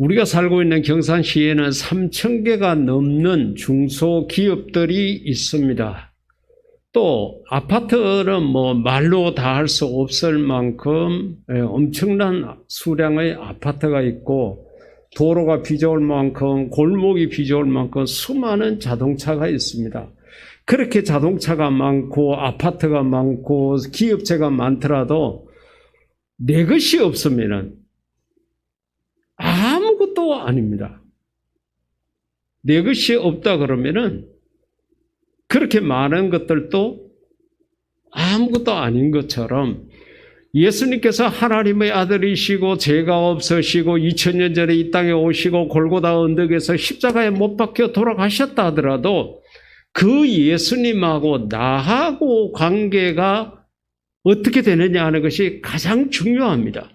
우리가 살고 있는 경산시에는 3,000개가 넘는 중소기업들이 있습니다. 또 아파트는 말로 다 할 수 없을 만큼 엄청난 수량의 아파트가 있고, 도로가 비좁을 만큼, 골목이 비좁을 만큼 수많은 자동차가 있습니다. 그렇게 자동차가 많고 아파트가 많고 기업체가 많더라도 내 것이 없으면은 아무것도 아닙니다. 내 것이 없다 그러면은 그렇게 많은 것들도 아무것도 아닌 것처럼, 예수님께서 하나님의 아들이시고 죄가 없으시고 2000년 전에 이 땅에 오시고 골고다 언덕에서 십자가에 못 박혀 돌아가셨다 하더라도 그 예수님하고 나하고 관계가 어떻게 되느냐 하는 것이 가장 중요합니다.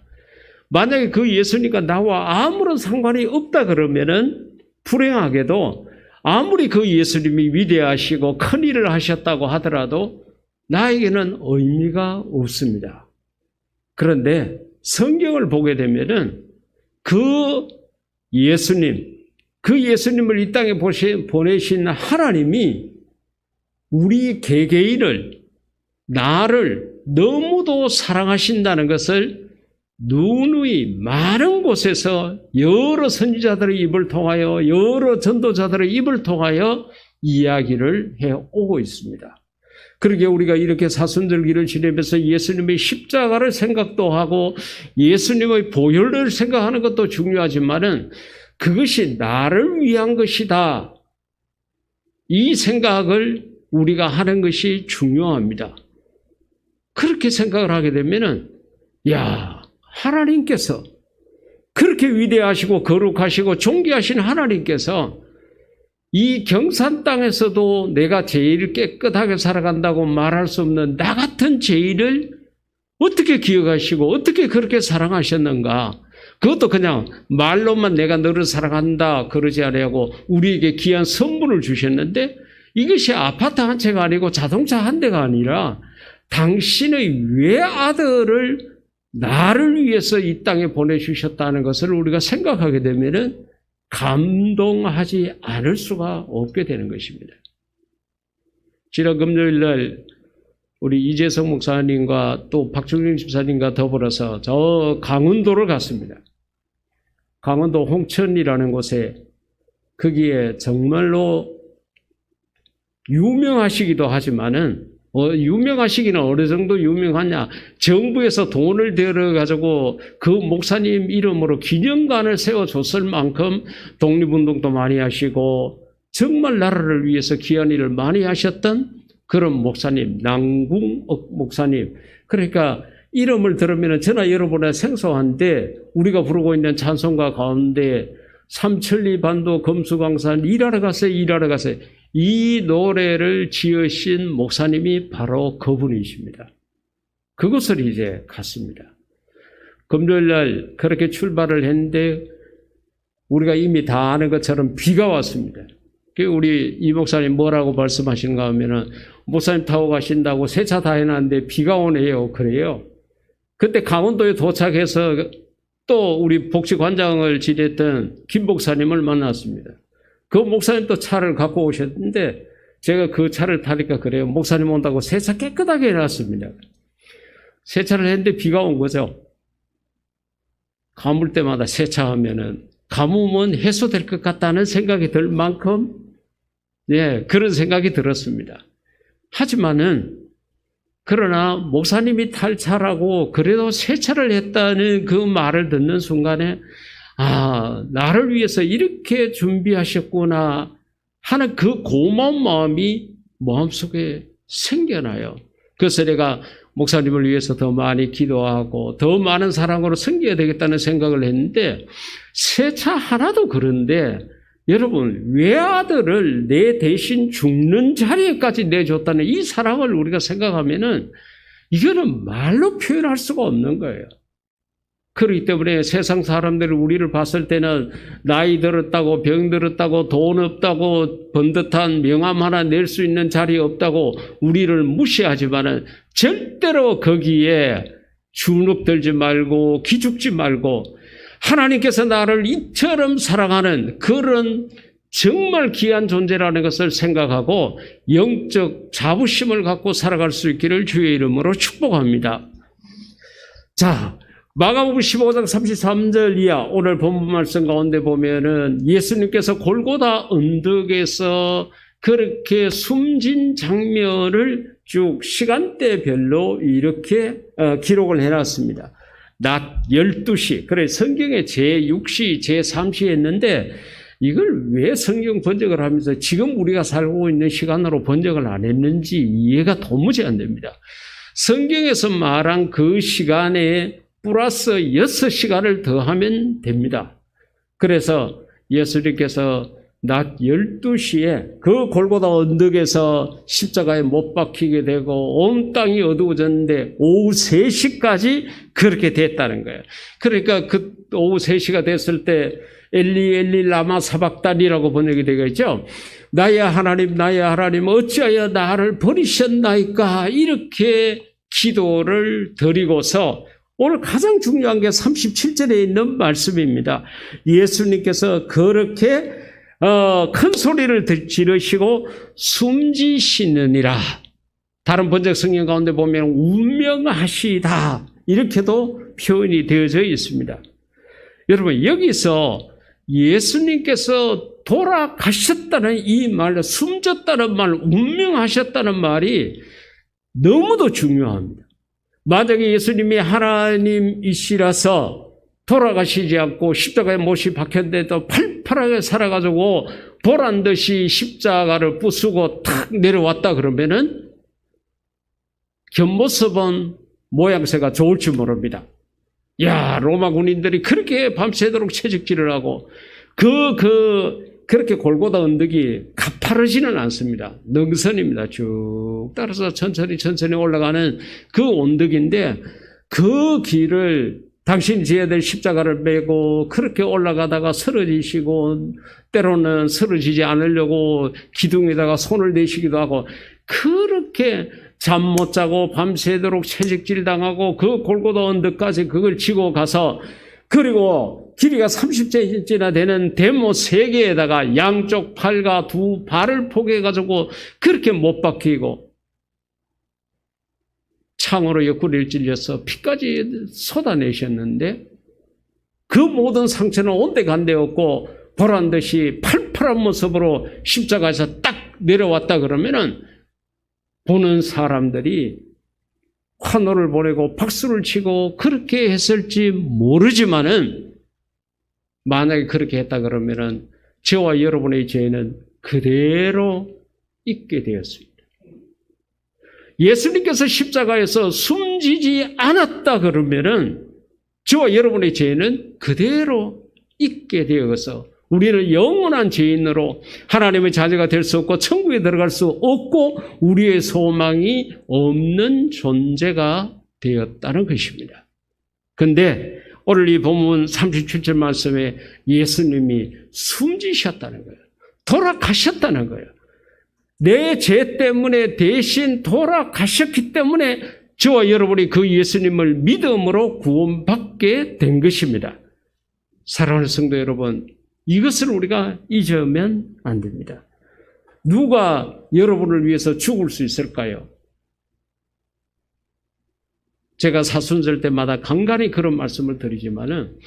만약에 그 예수님과 나와 아무런 상관이 없다 그러면은 불행하게도 아무리 그 예수님이 위대하시고 큰 일을 하셨다고 하더라도 나에게는 의미가 없습니다. 그런데 성경을 보게 되면은 그 예수님을 이 땅에 보내신 하나님이 우리 개개인을, 나를 너무도 사랑하신다는 것을 누누이 많은 곳에서 여러 선지자들의 입을 통하여, 여러 전도자들의 입을 통하여 이야기를 해오고 있습니다. 그러게 우리가 이렇게 사순절기를 지내면서 예수님의 십자가를 생각도 하고 예수님의 보혈을 생각하는 것도 중요하지만은 그것이 나를 위한 것이다, 이 생각을 우리가 하는 것이 중요합니다. 그렇게 생각을 하게 되면은, 하나님께서 그렇게 위대하시고 거룩하시고 존귀하신 하나님께서 이 경산 땅에서도 내가 제일 깨끗하게 살아간다고 말할 수 없는 나 같은 죄인을 어떻게 기억하시고 어떻게 그렇게 사랑하셨는가? 그것도 그냥 말로만 내가 너를 사랑한다 그러지 않냐고 우리에게 귀한 선물을 주셨는데, 이것이 아파트 한 채가 아니고 자동차 한 대가 아니라 당신의 외아들을 나를 위해서 이 땅에 보내주셨다는 것을 우리가 생각하게 되면은 감동하지 않을 수가 없게 되는 것입니다. 지난 금요일 날 우리 이재성 목사님과 또 박종영 집사님과 더불어서 저 강원도를 갔습니다. 강원도 홍천이라는 곳에, 거기에 정말로 유명하시기도 하지만은 유명하시기는 어느 정도 유명하냐, 정부에서 돈을 들여가지고 그 목사님 이름으로 기념관을 세워줬을 만큼 독립운동도 많이 하시고 정말 나라를 위해서 귀한 일을 많이 하셨던 그런 목사님, 남궁옥 목사님. 그러니까 이름을 들으면 저나 여러분의 생소한데, 우리가 부르고 있는 찬송가 가운데 삼천리 반도 검수광산 일하러 가세요, 일하러 가세요, 이 노래를 지으신 목사님이 바로 그분이십니다. 그곳을 이제 갔습니다. 금요일 날 그렇게 출발을 했는데 우리가 이미 다 아는 것처럼 비가 왔습니다. 우리 이 목사님 뭐라고 말씀하시는가 하면은, 목사님 타고 가신다고 세차 다 해놨는데 비가 오네요, 그래요. 그때 강원도에 도착해서 또 우리 복지관장을 지냈던 김 목사님을 만났습니다. 그 목사님도 차를 갖고 오셨는데 제가 그 차를 타니까 그래요. 목사님 온다고 세차 깨끗하게 해놨습니다. 세차를 했는데 비가 온 거죠. 가물 때마다 세차하면은 가뭄은 해소될 것 같다는 생각이 들 만큼 그런 생각이 들었습니다. 하지만은 그러나 목사님이 탈 차라고 그래도 세차를 했다는 그 말을 듣는 순간에 나를 위해서 이렇게 준비하셨구나 하는 그 고마운 마음이 마음속에 생겨나요. 그래서 내가 목사님을 위해서 더 많이 기도하고 더 많은 사랑으로 섬겨야 되겠다는 생각을 했는데, 세차 하나도 그런데 여러분, 외아들을 내 대신 죽는 자리에까지 내줬다는 이 사랑을 우리가 생각하면은 이거는 말로 표현할 수가 없는 거예요. 그렇기 때문에 세상 사람들이 우리를 봤을 때는 나이 들었다고, 병 들었다고, 돈 없다고, 번듯한 명함 하나 낼 수 있는 자리 없다고 우리를 무시하지만은 절대로 거기에 주눅들지 말고 기죽지 말고, 하나님께서 나를 이처럼 사랑하는 그런 정말 귀한 존재라는 것을 생각하고 영적 자부심을 갖고 살아갈 수 있기를 주의 이름으로 축복합니다. 자, 마가복음 15장 33절 이하 오늘 본문 말씀 가운데 보면은 예수님께서 골고다 언덕에서 그렇게 숨진 장면을 쭉 시간대별로 이렇게 기록을 해놨습니다. 낮 12시, 그래 성경에 제6시, 제3시 했는데 이걸 왜 성경 번역을 하면서 지금 우리가 살고 있는 시간으로 번역을 안 했는지 이해가 도무지 안 됩니다. 성경에서 말한 그 시간에 플러스 6시간을 더하면 됩니다. 그래서 예수님께서 낮 12시에 그 골고다 언덕에서 십자가에 못 박히게 되고 온 땅이 어두워졌는데 오후 3시까지 그렇게 됐다는 거예요. 그러니까 그 오후 3시가 됐을 때 엘리 엘리 라마 사박단이라고 번역이 되겠죠. 나의 하나님 어찌하여 나를 버리셨나이까, 이렇게 기도를 드리고서 오늘 가장 중요한 게 37절에 있는 말씀입니다. 예수님께서 그렇게 큰 소리를 지르시고 숨지시느니라. 다른 번역 성경 가운데 보면 운명하시다 이렇게도 표현이 되어져 있습니다. 여러분, 여기서 예수님께서 돌아가셨다는 이 말, 숨졌다는 말, 운명하셨다는 말이 너무도 중요합니다. 만약에 예수님이 하나님이시라서 돌아가시지 않고 십자가에 못이 박혔는데도 팔팔하게 살아가지고 보란듯이 십자가를 부수고 탁 내려왔다 그러면은 겉모습은 모양새가 좋을지 모릅니다. 야, 로마 군인들이 그렇게 밤새도록 채찍질을 하고 그렇게 골고다 언덕이 가파르지는 않습니다. 능선입니다. 쭉 따라서 천천히 올라가는 그 언덕인데 그 길을 당신이 지어야 될 십자가를 메고 그렇게 올라가다가 쓰러지시고 때로는 쓰러지지 않으려고 기둥에다가 손을 대시기도 하고 그렇게 잠 못 자고 밤새도록 채찍질 당하고 그 골고다 언덕까지 그걸 지고 가서 그리고 길이가 30cm나 되는 대모 3개에다가 양쪽 팔과 2 발을 포개가지고 그렇게 못 박히고 창으로 옆구리를 찔려서 피까지 쏟아내셨는데 그 모든 상처는 온데간데 없고 보란듯이 팔팔한 모습으로 십자가에서 딱 내려왔다 그러면은 보는 사람들이 환호를 보내고 박수를 치고 그렇게 했을지 모르지만은 만약에 그렇게 했다 그러면은 저와 여러분의 죄는 그대로 있게 되었습니다. 예수님께서 십자가에서 숨지지 않았다 그러면은 저와 여러분의 죄는 그대로 있게 되어서 우리는 영원한 죄인으로 하나님의 자녀가 될 수 없고 천국에 들어갈 수 없고 우리의 소망이 없는 존재가 되었다는 것입니다. 그런데 오늘 이 본문 37절 말씀에 예수님이 숨지셨다는 거예요. 돌아가셨다는 거예요. 내 죄 때문에 대신 돌아가셨기 때문에 저와 여러분이 그 예수님을 믿음으로 구원받게 된 것입니다. 사랑하는 성도 여러분, 이것을 우리가 잊으면 안 됩니다. 누가 여러분을 위해서 죽을 수 있을까요? 제가 사순절 때마다 간간히 그런 말씀을 드리지만은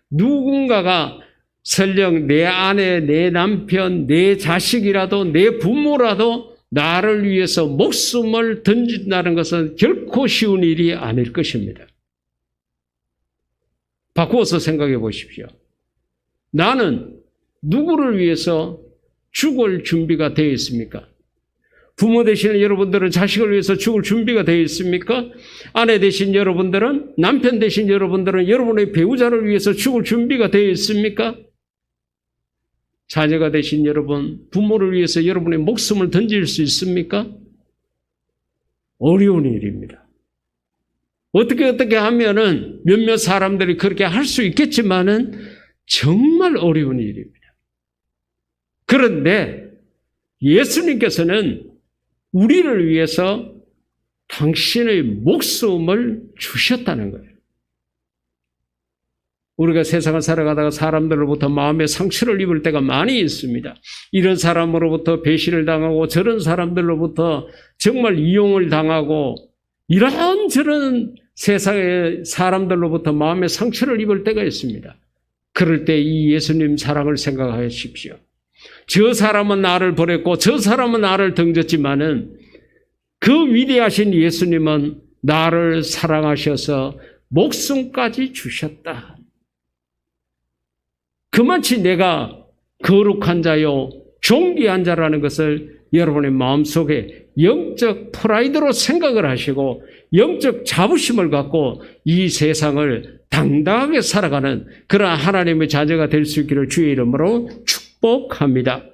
누군가가 설령 내 아내, 내 남편, 내 자식이라도 내 부모라도 나를 위해서 목숨을 던진다는 것은 결코 쉬운 일이 아닐 것입니다. 바꾸어서 생각해 보십시오. 나는 누구를 위해서 죽을 준비가 되어 있습니까? 부모 되시는 여러분들은 자식을 위해서 죽을 준비가 되어 있습니까? 아내 되신 여러분들은, 남편 되신 여러분들은 여러분의 배우자를 위해서 죽을 준비가 되어 있습니까? 자녀가 되신 여러분, 부모를 위해서 여러분의 목숨을 던질 수 있습니까? 어려운 일입니다. 어떻게 하면은 몇몇 사람들이 그렇게 할 수 있겠지만은 정말 어려운 일입니다. 그런데 예수님께서는 우리를 위해서 당신의 목숨을 주셨다는 거예요. 우리가 세상을 살아가다가 사람들로부터 마음의 상처를 입을 때가 많이 있습니다. 이런 사람으로부터 배신을 당하고 저런 사람들로부터 정말 이용을 당하고 이런저런 세상의 사람들로부터 마음의 상처를 입을 때가 있습니다. 그럴 때 이 예수님 사랑을 생각하십시오. 저 사람은 나를 버렸고 저 사람은 나를 등졌지만은 그 위대하신 예수님은 나를 사랑하셔서 목숨까지 주셨다. 그만치 내가 거룩한 자요 존귀한 자라는 것을 여러분의 마음속에 영적 프라이드로 생각을 하시고 영적 자부심을 갖고 이 세상을 당당하게 살아가는 그런 하나님의 자녀가 될 수 있기를 주의 이름으로 축복합니다.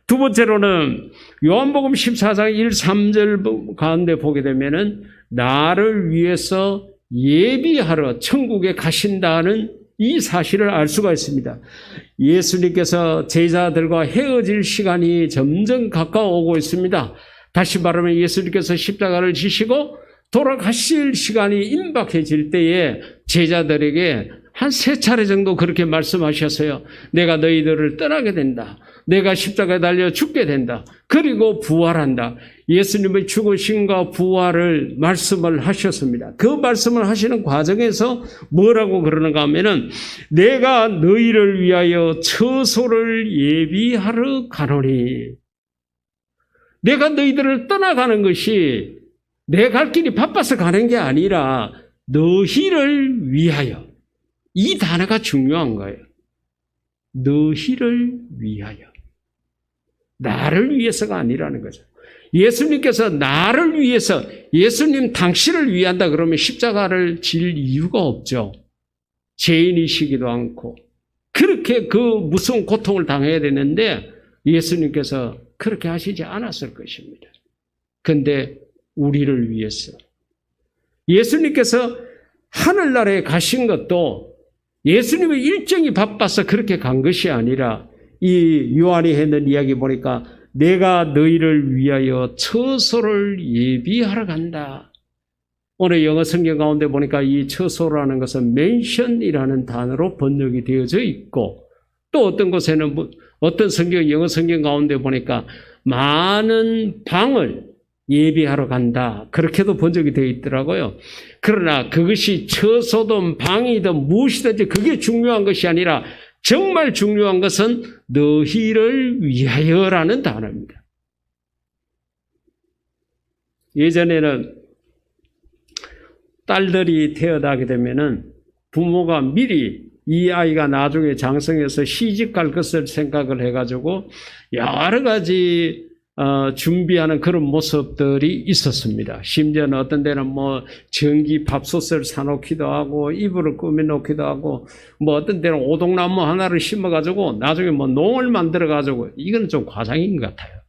두 번째로는 요한복음 14장 1, 3절 가운데 보게 되면은 나를 위해서 예비하러 천국에 가신다는 이 사실을 알 수가 있습니다. 예수님께서 제자들과 헤어질 시간이 점점 가까워오고 있습니다. 다시 말하면 예수님께서 십자가를 지시고 돌아가실 시간이 임박해질 때에 제자들에게 한 3차례 정도 그렇게 말씀하셨어요. 내가 너희들을 떠나게 된다. 내가 십자가에 달려 죽게 된다. 그리고 부활한다. 예수님의 죽으심과 부활을 말씀을 하셨습니다. 그 말씀을 하시는 과정에서 뭐라고 그러는가 하면은 내가 너희를 위하여 처소를 예비하러 가노니. 내가 너희들을 떠나가는 것이 내 갈 길이 바빠서 가는 게 아니라 너희를 위하여. 이 단어가 중요한 거예요. 너희를 위하여. 나를 위해서가 아니라는 거죠. 예수님께서 나를 위해서, 예수님 당신을 위한다 그러면 십자가를 질 이유가 없죠. 죄인이시기도 않고 그렇게 그 무서운 고통을 당해야 되는데 예수님께서 그렇게 하시지 않았을 것입니다. 그런데 우리를 위해서 예수님께서 하늘나라에 가신 것도 예수님의 일정이 바빠서 그렇게 간 것이 아니라 이 요한이 했는 이야기 보니까 내가 너희를 위하여 처소를 예비하러 간다. 오늘 영어 성경 가운데 보니까 이 처소라는 것은 맨션이라는 단어로 번역이 되어져 있고 또 어떤 곳에는 어떤 성경 영어 성경 가운데 보니까 많은 방을 예비하러 간다. 그렇게도 번역이 되어 있더라고요. 그러나 그것이 처소든 방이든 무엇이든지 그게 중요한 것이 아니라 정말 중요한 것은 너희를 위하여라는 단어입니다. 예전에는 딸들이 태어나게 되면은 부모가 미리 이 아이가 나중에 장성해서 시집 갈 것을 생각을 해가지고 여러 가지 준비하는 그런 모습들이 있었습니다. 심지어는 어떤 데는 전기 밥솥을 사놓기도 하고 이불을 꾸며놓기도 하고 어떤 데는 오동나무 하나를 심어가지고 나중에 농을 만들어가지고 이건 좀 과장인 것 같아요.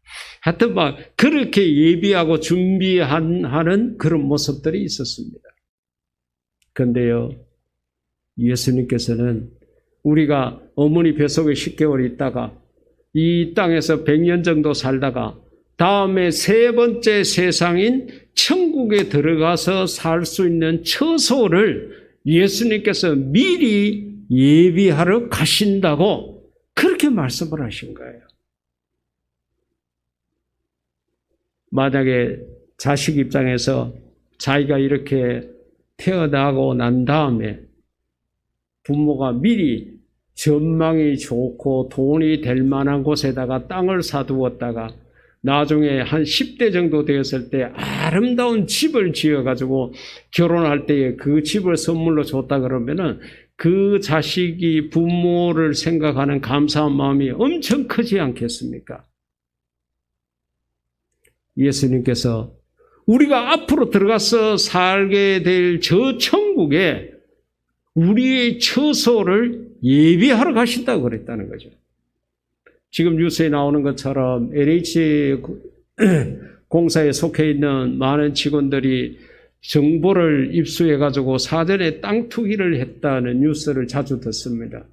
하여튼 그렇게 예비하고 준비하는 그런 모습들이 있었습니다. 그런데요, 예수님께서는 우리가 어머니 뱃속에 10개월 있다가 이 땅에서 100년 정도 살다가 다음에 세 번째 세상인 천국에 들어가서 살 수 있는 처소를 예수님께서 미리 예비하러 가신다고 그렇게 말씀을 하신 거예요. 만약에 자식 입장에서 자기가 이렇게 태어나고 난 다음에 부모가 미리 전망이 좋고 돈이 될 만한 곳에다가 땅을 사두었다가 나중에 한 10대 정도 되었을 때 아름다운 집을 지어가지고 결혼할 때에 그 집을 선물로 줬다 그러면은 그 자식이 부모를 생각하는 감사한 마음이 엄청 크지 않겠습니까? 예수님께서 우리가 앞으로 들어가서 살게 될 저 천국에 우리의 처소를 예비하러 가신다고 그랬다는 거죠. 지금 뉴스에 나오는 것처럼 LH 공사에 속해 있는 많은 직원들이 정보를 입수해가지고 사전에 땅 투기를 했다는 뉴스를 자주 듣습니다.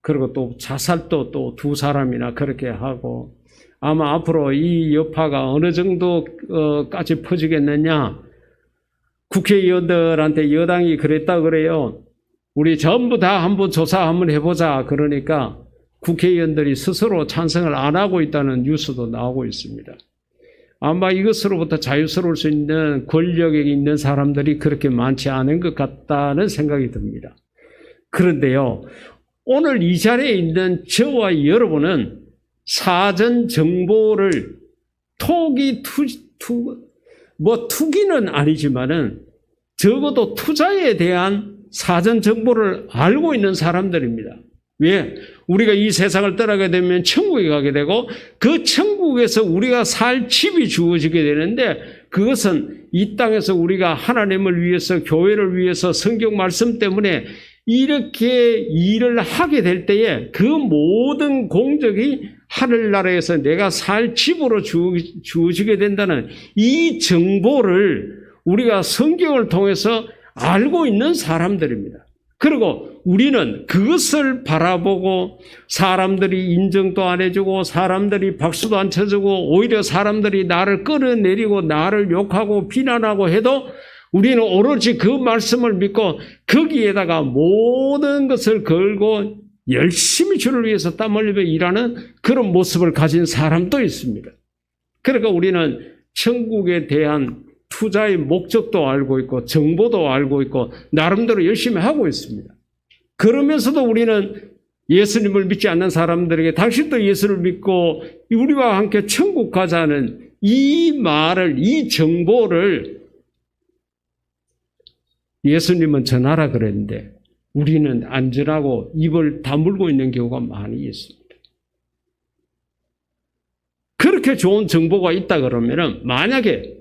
그리고 또 자살도 또 2사람이나 그렇게 하고 아마 앞으로 이 여파가 어느 정도까지 퍼지겠느냐. 국회의원들한테 여당이 그랬다 그래요. 우리 전부 다 한번 조사 한번 해보자. 그러니까 국회의원들이 스스로 찬성을 안 하고 있다는 뉴스도 나오고 있습니다. 아마 이것으로부터 자유스러울 수 있는 권력에 있는 사람들이 그렇게 많지 않은 것 같다는 생각이 듭니다. 그런데요, 오늘 이 자리에 있는 저와 여러분은 사전 정보를 투기는 아니지만은 적어도 투자에 대한 사전 정보를 알고 있는 사람들입니다. 왜? 우리가 이 세상을 떠나게 되면 천국에 가게 되고 그 천국에서 우리가 살 집이 주어지게 되는데 그것은 이 땅에서 우리가 하나님을 위해서 교회를 위해서 성경 말씀 때문에 이렇게 일을 하게 될 때에 그 모든 공적이 하늘나라에서 내가 살 집으로 주어지게 된다는 이 정보를 우리가 성경을 통해서 알고 있는 사람들입니다. 그리고 우리는 그것을 바라보고 사람들이 인정도 안 해주고 사람들이 박수도 안 쳐주고 오히려 사람들이 나를 끌어내리고 나를 욕하고 비난하고 해도 우리는 오로지 그 말씀을 믿고 거기에다가 모든 것을 걸고 열심히 주를 위해서 땀 흘리며 일하는 그런 모습을 가진 사람도 있습니다. 그러니까 우리는 천국에 대한 투자의 목적도 알고 있고 정보도 알고 있고 나름대로 열심히 하고 있습니다. 그러면서도 우리는 예수님을 믿지 않는 사람들에게 당신도 예수를 믿고 우리와 함께 천국 가자는 이 말을, 이 정보를 예수님은 전하라 그랬는데 우리는 안전하고 입을 다물고 있는 경우가 많이 있습니다. 그렇게 좋은 정보가 있다 그러면은 만약에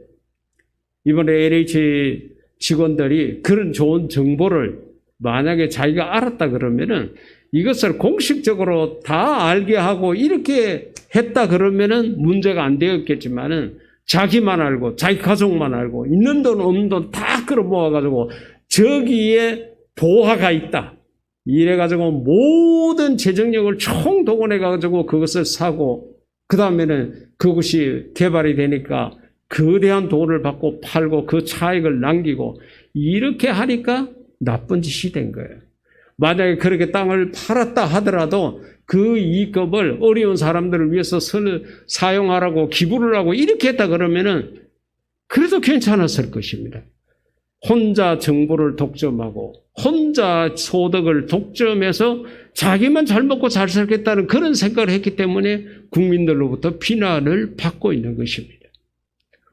이번에 LH 직원들이 그런 좋은 정보를 만약에 자기가 알았다 그러면은 이것을 공식적으로 다 알게 하고 이렇게 했다 그러면은 문제가 안 되었겠지만은 자기만 알고 자기 가족만 알고 있는 돈 없는 돈 다 끌어모아가지고 저기에 보화가 있다. 이래가지고 모든 재정력을 총동원해가지고 그것을 사고 그 다음에는 그것이 개발이 되니까 거대한 돈을 받고 팔고 그 차익을 남기고 이렇게 하니까 나쁜 짓이 된 거예요. 만약에 그렇게 땅을 팔았다 하더라도 그 이익금을 어려운 사람들을 위해서 사용하라고 기부를 하고 이렇게 했다 그러면은 그래도 괜찮았을 것입니다. 혼자 정보를 독점하고 혼자 소득을 독점해서 자기만 잘 먹고 잘 살겠다는 그런 생각을 했기 때문에 국민들로부터 비난을 받고 있는 것입니다.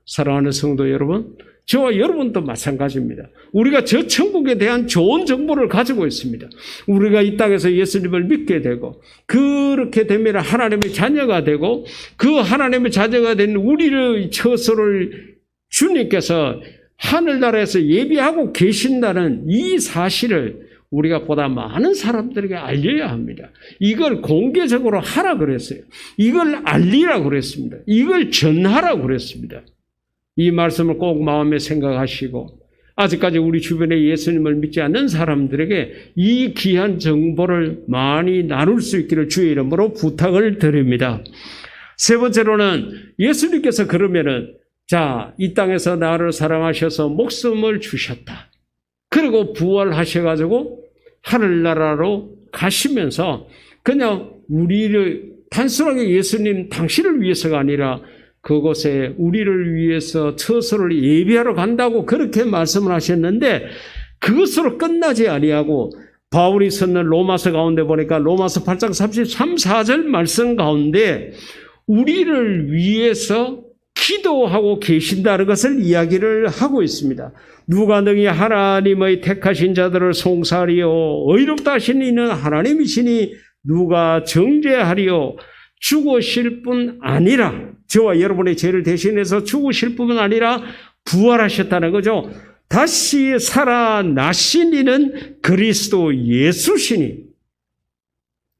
사랑하는 성도 여러분, 저와 여러분도 마찬가지입니다. 우리가 저 천국에 대한 좋은 정보를 가지고 있습니다. 우리가 이 땅에서 예수님을 믿게 되고 그렇게 되면 하나님의 자녀가 되고 그 하나님의 자녀가 된 우리의 처소를 주님께서 하늘나라에서 예비하고 계신다는 이 사실을 우리가 보다 많은 사람들에게 알려야 합니다. 이걸 공개적으로 하라 그랬어요. 이걸 알리라 그랬습니다. 이걸 전하라 그랬습니다. 이 말씀을 꼭 마음에 생각하시고 아직까지 우리 주변에 예수님을 믿지 않는 사람들에게 이 귀한 정보를 많이 나눌 수 있기를 주의 이름으로 부탁을 드립니다. 세 번째로는 예수님께서 그러면은 자, 이 땅에서 나를 사랑하셔서 목숨을 주셨다. 그리고 부활하셔가지고 하늘나라로 가시면서 그냥 우리를 단순하게 예수님 당신을 위해서가 아니라 그곳에 우리를 위해서 처소를 예비하러 간다고 그렇게 말씀을 하셨는데 그것으로 끝나지 아니하고 바울이 썼는 로마서 가운데 보니까 로마서 8장 33, 4절 말씀 가운데 우리를 위해서 기도하고 계신다는 것을 이야기를 하고 있습니다. 누가 능히 하나님의 택하신 자들을 송사하리요 의롭다 하신 이는 하나님이시니 누가 정죄하리요 죽으실 뿐 아니라 저와 여러분의 죄를 대신해서 죽으실 뿐 아니라 부활하셨다는 거죠. 다시 살아나신 이는 그리스도 예수시니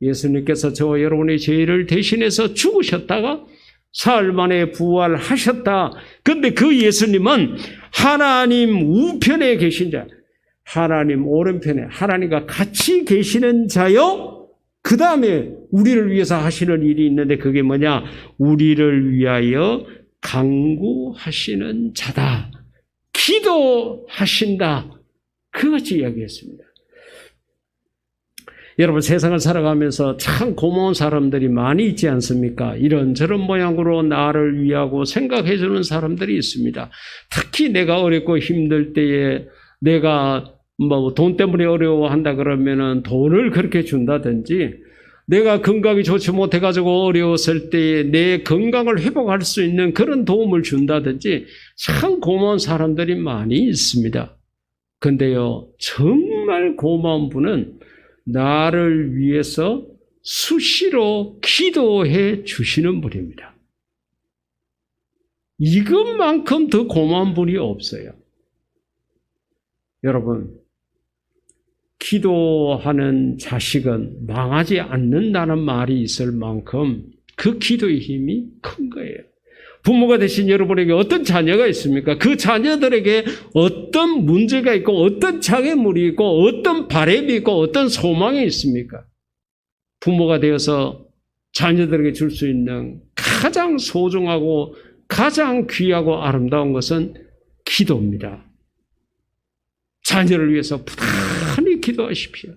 예수님께서 저와 여러분의 죄를 대신해서 죽으셨다가 사흘 만에 부활하셨다. 그런데 그 예수님은 하나님 우편에 계신 자, 하나님 오른편에 하나님과 같이 계시는 자요. 그 다음에 우리를 위해서 하시는 일이 있는데 그게 뭐냐? 우리를 위하여 간구하시는 자다. 기도하신다. 그것이 이야기했습니다. 여러분 세상을 살아가면서 참 고마운 사람들이 많이 있지 않습니까? 이런저런 모양으로 나를 위하고 생각해 주는 사람들이 있습니다. 특히 내가 어렵고 힘들 때에 내가 돈 때문에 어려워한다 그러면은 돈을 그렇게 준다든지, 내가 건강이 좋지 못해가지고 어려웠을 때에 내 건강을 회복할 수 있는 그런 도움을 준다든지 참 고마운 사람들이 많이 있습니다. 근데요, 정말 고마운 분은 나를 위해서 수시로 기도해 주시는 분입니다. 이것만큼 더 고마운 분이 없어요. 여러분, 기도하는 자식은 망하지 않는다는 말이 있을 만큼 그 기도의 힘이 큰 거예요. 부모가 되신 여러분에게 어떤 자녀가 있습니까? 그 자녀들에게 어떤 문제가 있고 어떤 장애물이 있고 어떤 바람이 있고 어떤 소망이 있습니까? 부모가 되어서 자녀들에게 줄 수 있는 가장 소중하고 가장 귀하고 아름다운 것은 기도입니다. 자녀를 위해서 부단히 기도하십시오.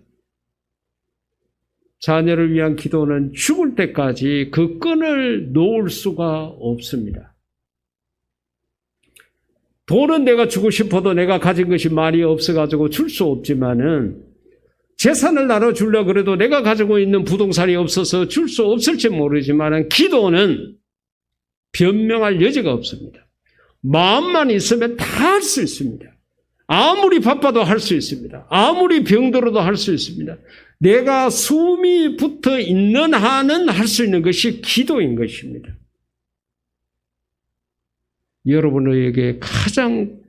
자녀를 위한 기도는 죽을 때까지 그 끈을 놓을 수가 없습니다. 돈은 내가 주고 싶어도 내가 가진 것이 많이 없어가지고 줄 수 없지만은, 재산을 나눠주려고 그래도 내가 가지고 있는 부동산이 없어서 줄 수 없을지 모르지만은, 기도는 변명할 여지가 없습니다. 마음만 있으면 다 할 수 있습니다. 아무리 바빠도 할 수 있습니다. 아무리 병들어도 할 수 있습니다. 내가 숨이 붙어 있는 한은 할 수 있는 것이 기도인 것입니다. 여러분에게 가장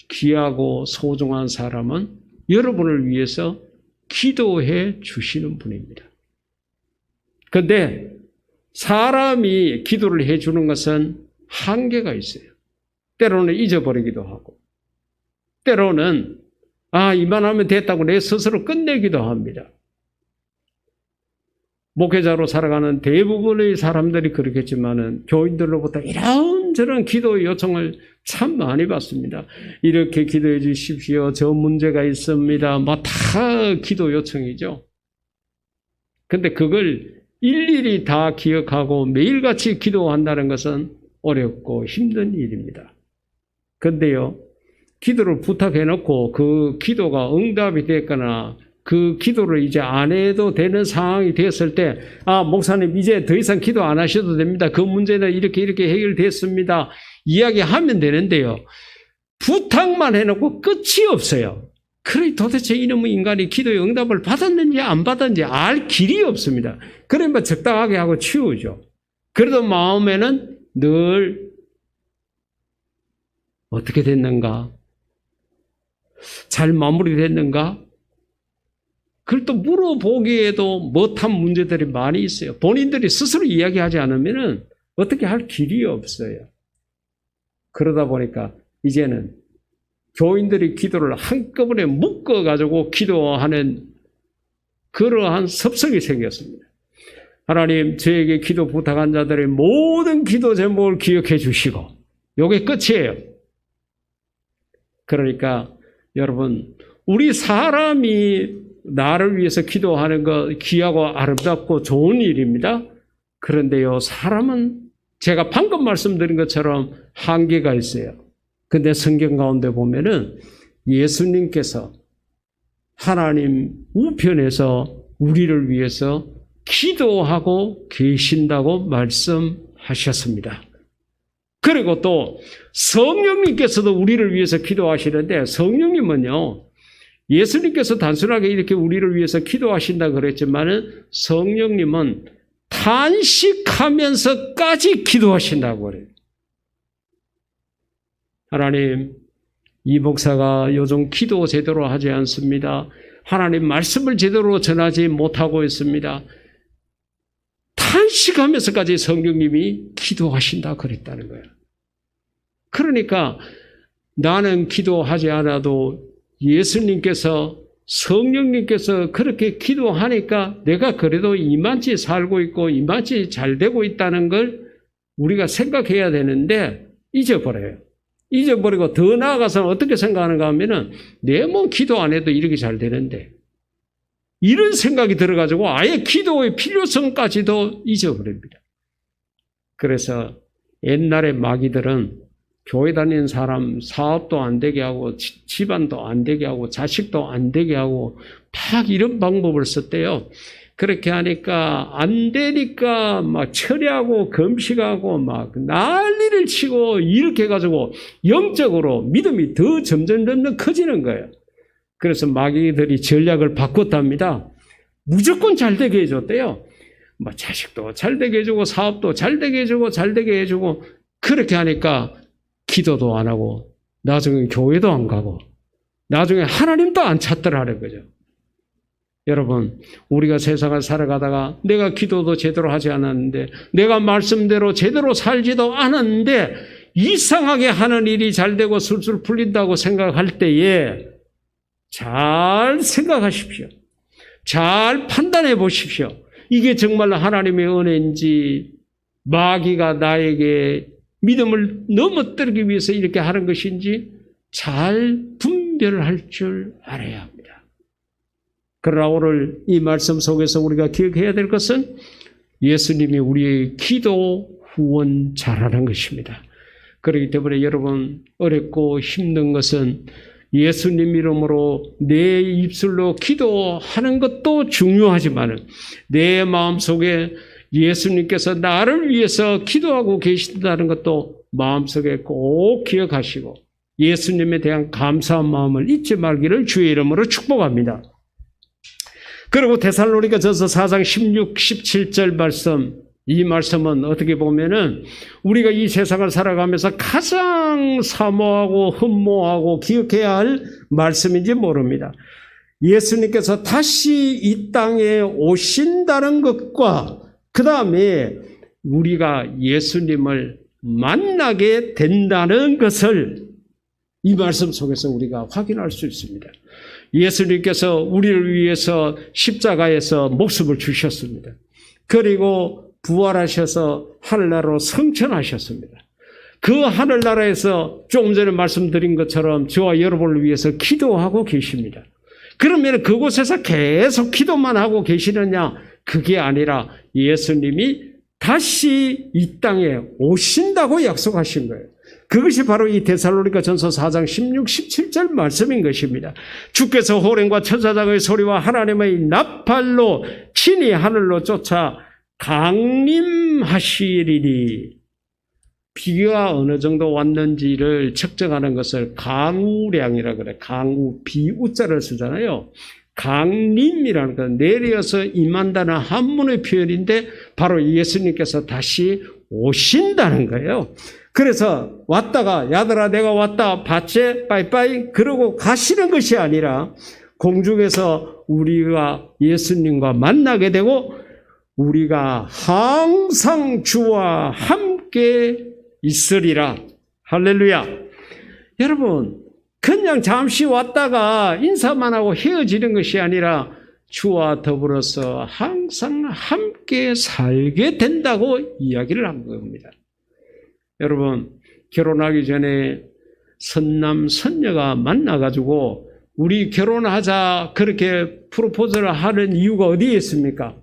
귀하고 소중한 사람은 여러분을 위해서 기도해 주시는 분입니다. 그런데 사람이 기도를 해 주는 것은 한계가 있어요. 때로는 잊어버리기도 하고, 때로는 이만하면 됐다고 내 스스로 끝내기도 합니다. 목회자로 살아가는 대부분의 사람들이 그렇겠지만은 교인들로부터 이런저런 기도 요청을 참 많이 받습니다. 이렇게 기도해 주십시오. 저 문제가 있습니다. 다 기도 요청이죠. 근데 그걸 일일이 다 기억하고 매일같이 기도한다는 것은 어렵고 힘든 일입니다. 근데요, 기도를 부탁해놓고 그 기도가 응답이 됐거나 그 기도를 이제 안 해도 되는 상황이 되었을 때, 목사님 이제 더 이상 기도 안 하셔도 됩니다. 그 문제는 이렇게 해결됐습니다. 이야기하면 되는데요. 부탁만 해놓고 끝이 없어요. 그래 도대체 이놈의 인간이 기도의 응답을 받았는지 안 받았는지 알 길이 없습니다. 그러면 적당하게 하고 치우죠. 그래도 마음에는 늘 어떻게 됐는가? 잘 마무리됐는가? 그걸 또 물어보기에도 못한 문제들이 많이 있어요. 본인들이 스스로 이야기하지 않으면 어떻게 할 길이 없어요. 그러다 보니까 이제는 교인들이 기도를 한꺼번에 묶어가지고 기도하는 그러한 습성이 생겼습니다. 하나님, 저에게 기도 부탁한 자들의 모든 기도 제목을 기억해 주시고, 이게 끝이에요. 그러니까 여러분, 우리 사람이 나를 위해서 기도하는 거 귀하고 아름답고 좋은 일입니다. 그런데요, 사람은 제가 방금 말씀드린 것처럼 한계가 있어요. 근데 성경 가운데 보면은 예수님께서 하나님 우편에서 우리를 위해서 기도하고 계신다고 말씀하셨습니다. 그리고 또 성령님께서도 우리를 위해서 기도하시는데, 성령님은요, 예수님께서 단순하게 이렇게 우리를 위해서 기도하신다 그랬지만은 성령님은 탄식하면서까지 기도하신다고 그래요. 하나님, 이 목사가 요즘 기도 제대로 하지 않습니다. 하나님 말씀을 제대로 전하지 못하고 있습니다. 탄식하면서까지 성령님이 기도하신다 그랬다는 거예요. 그러니까 나는 기도하지 않아도 예수님께서, 성령님께서 그렇게 기도하니까 내가 그래도 이만치 살고 있고 이만치 잘 되고 있다는 걸 우리가 생각해야 되는데 잊어버려요. 잊어버리고 더 나아가서는 어떻게 생각하는가 하면은 내 뭐 기도 안 해도 이렇게 잘 되는데, 이런 생각이 들어가지고 아예 기도의 필요성까지도 잊어버립니다. 그래서 옛날에 마귀들은 교회 다니는 사람 사업도 안 되게 하고 집안도 안 되게 하고 자식도 안 되게 하고 막 이런 방법을 썼대요. 그렇게 하니까 안 되니까 막 철회하고 금식하고 막 난리를 치고 이렇게 해가지고 영적으로 믿음이 더 점점 커지는 거예요. 그래서 마귀들이 전략을 바꿨답니다. 무조건 잘 되게 해줬대요. 뭐 자식도 잘 되게 해주고 사업도 잘 되게 해주고 잘 되게 해주고 그렇게 하니까 기도도 안 하고 나중에 교회도 안 가고 나중에 하나님도 안 찾더라는 거죠. 여러분, 우리가 세상을 살아가다가 내가 기도도 제대로 하지 않았는데 내가 말씀대로 제대로 살지도 않았는데 이상하게 하는 일이 잘 되고 술술 풀린다고 생각할 때에 잘 생각하십시오. 잘 판단해 보십시오. 이게 정말 하나님의 은혜인지 마귀가 나에게 믿음을 넘어뜨리기 위해서 이렇게 하는 것인지 잘 분별할 줄 알아야 합니다. 그러나 오늘 이 말씀 속에서 우리가 기억해야 될 것은 예수님이 우리의 기도 후원 잘하는 것입니다. 그렇기 때문에 여러분 어렵고 힘든 것은 예수님 이름으로 내 입술로 기도하는 것도 중요하지만 내 마음속에 예수님께서 나를 위해서 기도하고 계신다는 것도 마음속에 꼭 기억하시고 예수님에 대한 감사한 마음을 잊지 말기를 주의 이름으로 축복합니다. 그리고 데살로니가전서 4장 16, 17절 말씀, 이 말씀은 어떻게 보면은 우리가 이 세상을 살아가면서 가장 사모하고 흠모하고 기억해야 할 말씀인지 모릅니다. 예수님께서 다시 이 땅에 오신다는 것과 그 다음에 우리가 예수님을 만나게 된다는 것을 이 말씀 속에서 우리가 확인할 수 있습니다. 예수님께서 우리를 위해서 십자가에서 목숨을 주셨습니다. 그리고 부활하셔서 하늘나라로 승천하셨습니다. 그 하늘나라에서 조금 전에 말씀드린 것처럼 저와 여러분을 위해서 기도하고 계십니다. 그러면 그곳에서 계속 기도만 하고 계시느냐? 그게 아니라 예수님이 다시 이 땅에 오신다고 약속하신 거예요. 그것이 바로 이 데살로니가전서 4장 16, 17절 말씀인 것입니다. 주께서 호령과 천사장의 소리와 하나님의 나팔로 친히 하늘로 쫓아 강림하시리니 비가 어느 정도 왔는지를 측정하는 것을 강우량이라 그래. 강우, 비우자를 쓰잖아요. 강림이라는 건 내려서 임한다는 한문의 표현인데 바로 예수님께서 다시 오신다는 거예요. 그래서 왔다가 야들아 내가 왔다 봤지 빠이빠이 그러고 가시는 것이 아니라 공중에서 우리가 예수님과 만나게 되고 우리가 항상 주와 함께 있으리라. 할렐루야. 여러분 그냥 잠시 왔다가 인사만 하고 헤어지는 것이 아니라 주와 더불어서 항상 함께 살게 된다고 이야기를 한 겁니다. 여러분 결혼하기 전에 선남 선녀가 만나가지고 우리 결혼하자 그렇게 프로포즈를 하는 이유가 어디에 있습니까?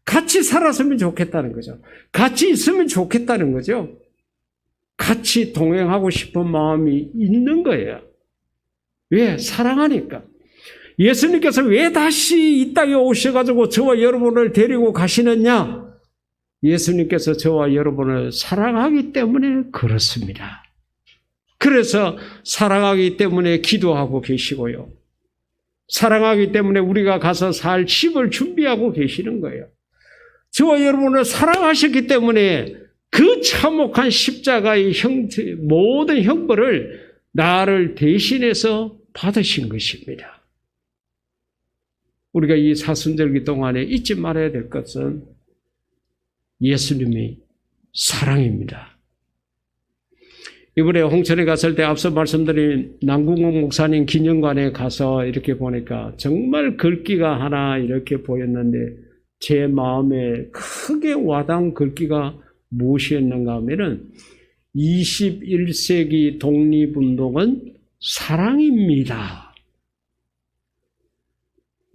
같이 살았으면 좋겠다는 거죠. 같이 있으면 좋겠다는 거죠. 같이 동행하고 싶은 마음이 있는 거예요. 왜? 사랑하니까. 예수님께서 왜 다시 이 땅에 오셔가지고 저와 여러분을 데리고 가시느냐? 예수님께서 저와 여러분을 사랑하기 때문에 그렇습니다. 그래서 사랑하기 때문에 기도하고 계시고요. 사랑하기 때문에 우리가 가서 살 집을 준비하고 계시는 거예요. 저와 여러분을 사랑하셨기 때문에 그 참혹한 십자가의 형태, 모든 형벌을 나를 대신해서 받으신 것입니다. 우리가 이 사순절기 동안에 잊지 말아야 될 것은 예수님이 사랑입니다. 이번에 홍천에 갔을 때 앞서 말씀드린 남궁옥 목사님 기념관에 가서 이렇게 보니까 정말 글귀가 하나 이렇게 보였는데 제 마음에 크게 와닿은 글귀가 무엇이었는가 하면은 21세기 독립운동은 사랑입니다.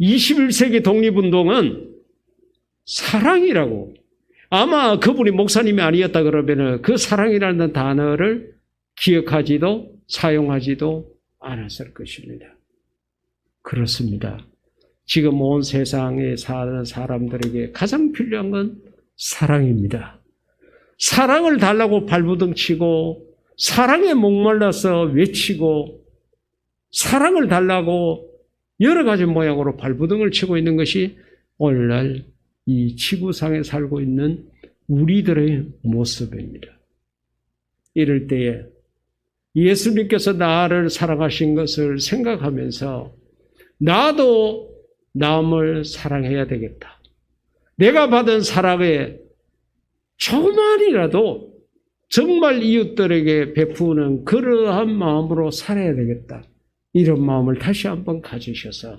21세기 독립운동은 사랑이라고. 아마 그분이 목사님이 아니었다 그러면 그 사랑이라는 단어를 기억하지도 사용하지도 않았을 것입니다. 그렇습니다. 지금 온 세상에 사는 사람들에게 가장 필요한 건 사랑입니다. 사랑을 달라고 발부둥 치고 사랑에 목말라서 외치고 사랑을 달라고 여러 가지 모양으로 발부둥을 치고 있는 것이 오늘날 이 지구상에 살고 있는 우리들의 모습입니다. 이럴 때에 예수님께서 나를 사랑하신 것을 생각하면서 나도 남을 사랑해야 되겠다. 내가 받은 사랑에 조금만이라도 정말 이웃들에게 베푸는 그러한 마음으로 살아야 되겠다. 이런 마음을 다시 한번 가지셔서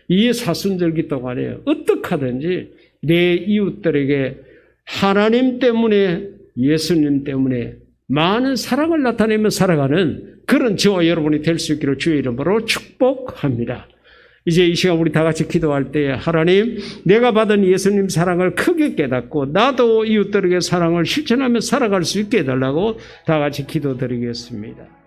이 사순절기 동안에 어떻게 하든지 내 이웃들에게 하나님 때문에 예수님 때문에 많은 사랑을 나타내며 살아가는 그런 저와 여러분이 될 수 있기를 주의 이름으로 축복합니다. 이제 이 시간 우리 다 같이 기도할 때 하나님 내가 받은 예수님 사랑을 크게 깨닫고 나도 이웃들에게 사랑을 실천하며 살아갈 수 있게 해달라고 다 같이 기도드리겠습니다.